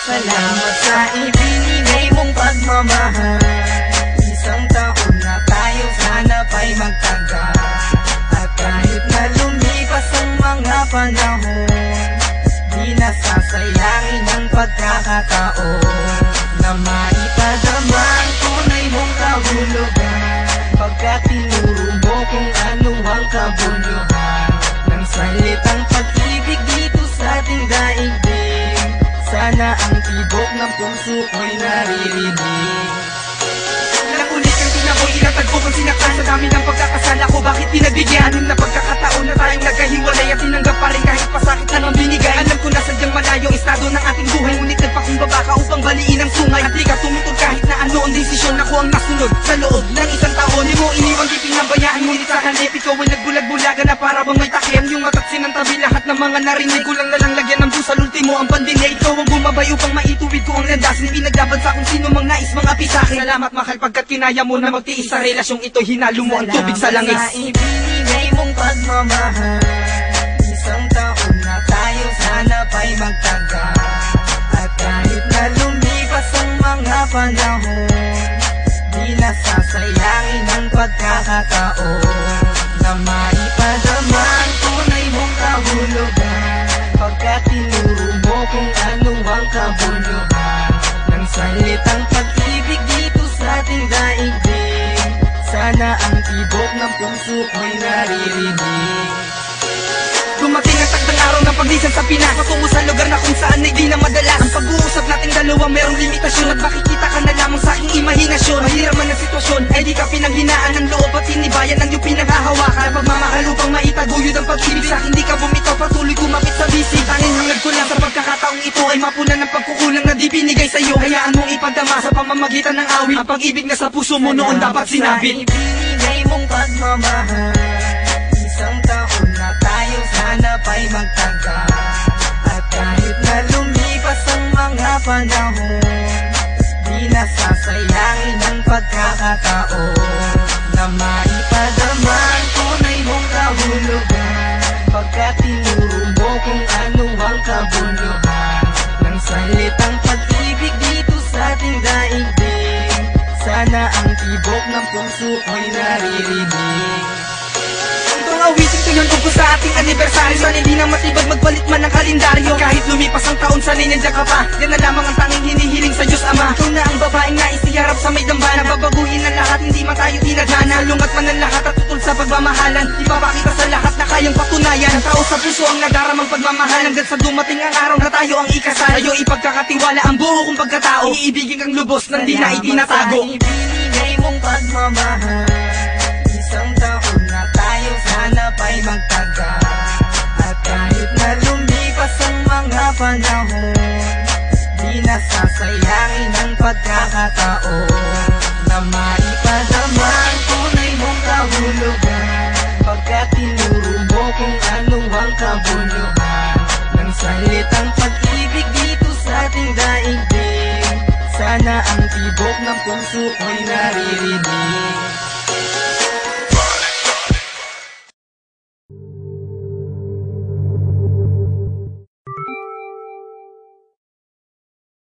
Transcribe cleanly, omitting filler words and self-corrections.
Salamat sa ibinigay mong pagmamahal. Isang taon na tayo, sana pa'y magtagal. At kahit na lumipas ang mga panahon, di nasasayangin ang pagkakataon na maipadama ang tunay mong kahulugan. Pagkat tinuro mo kung ano ang kabuluhan ng salitang pag-ibig dito sa ating daigdig. Sana ang tibok ng puso ko'y naririnig. Ilang ulit kang tinaboy, ilang tagpo kang sinaktan sa dami ng pagkakasala ko. Bakit pinagbigyanin na pagkakataon na tayong nagkahiwalay at tinanggap pa rin kahit pasakit na nang binigay? Alam ko na sadyang malayo estado ng ating buhay, ngunit nagpakumbaba ka upang baliin ang sungay. At di ka tumutol kahit na ano ang desisyon. Ako ang nasunod sa loob ng isang taon. Di mo iniwang di pinabayaan, ngunit sa halip ikaw ay nagbulag-bulaga na para bang may takip. Yung mata't sinantabi lahat ng mga narinig ko lang na lang lagyan ng busal. Ultimo ang pandilay, ikaw ang bumabay upang maituwid ko ang landas. Hindi naglaban sa kung sino mang nais mga pisakin. Salamat mahal pagkat kinaya mo na magtiis sa relasyong ito. Hinalo mo ang tubig sa langis. Salamat sa ibinigay mong pagmamahal. Isang taon na tayo, sana pa'y magtagal. At kahit na lumipas ang mga panahon, di nasasayangin ang pagkakataon na maipadama ang tunay mong kahulugan. Pagkat tinuro mo kung ano ang kabuluhan ng salitang pag-ibig dito sa ating daigdig. Sana ang tibok ng puso ko'y naririnig. Dumating ang takdang araw ng paglisan sa Pinas, patungo sa lugar na kung saan ay di na madalas. Ang pag-uusap nating dalawa merong limitasyon, at makikita ka na lamang sa aking imahinasyon. Mahirap man ang sitwasyon, ay di ka pinanghinaan ng loob at tinibayan ng iyong pinanghahawakan. Na pagmamahal upang maitaguyod ang pag-ibig sa'kin, di ka bumitaw, patuloy kumapit sa bisig. Tanging hangad ko lang sa pagkakataong ito ay mapunan ng pagkukulang na di binigay sa'yo. Hayaan mong ipadama sa pamamagitan ng awit ang pag-ibig na sa puso mo noon dapat sinabit. Ibinigay mong pagmamahal. Isang taon na tayo, sana pa'y magtagal. At kahit na lumipas ang mga panahon, di nasasayangin ang pagkakataon na maipadama ang tunay mong kahulugan. Pagkat tinuro mo kung ano ang kabuluhan ng salitang pag-ibig dito sa ating daigdig. Sana ang tibok ng puso ko'y naririnig. Itong awitin ko yun tungkol sa ating anibersaryo. Sana hindi na matibag magpalit man ng kalendaryo. Kahit lumipas ang taon, sana'y nandiyan ka pa. Yan na lamang ang tanging hinihiling sa Diyos Ama. Ikaw na ang babaeng nais iharap sa may dambana. Babaguhin ang lahat, hindi man tayo tinadhana. Lungat man ang lahat at tutol sa pagmamahalan. Ipapakita sa lahat na kayang patunayan. Ang tao sa puso ang nadaramang pagmamahal. Hanggang sa dumating ang araw na tayo ang ikasal. Tayo ipagkakatiwala ang buo kong pagkatao. Iibigin kang lubos nang di na itinatago. Ibinigay mong pagmamahal. Isang taon na tayo, sana pa'y magtagal. At kahit na lumipas ang mga panahon, di nasasayangin ang pagkakataon na maipadama ang tunay mong kahulugan. Pagkat tinuro mo kung ano ang kabuluhan ng salitang pag-ibig dito sa ating daigdig. Sana ang tibok ng puso ko'y naririnig.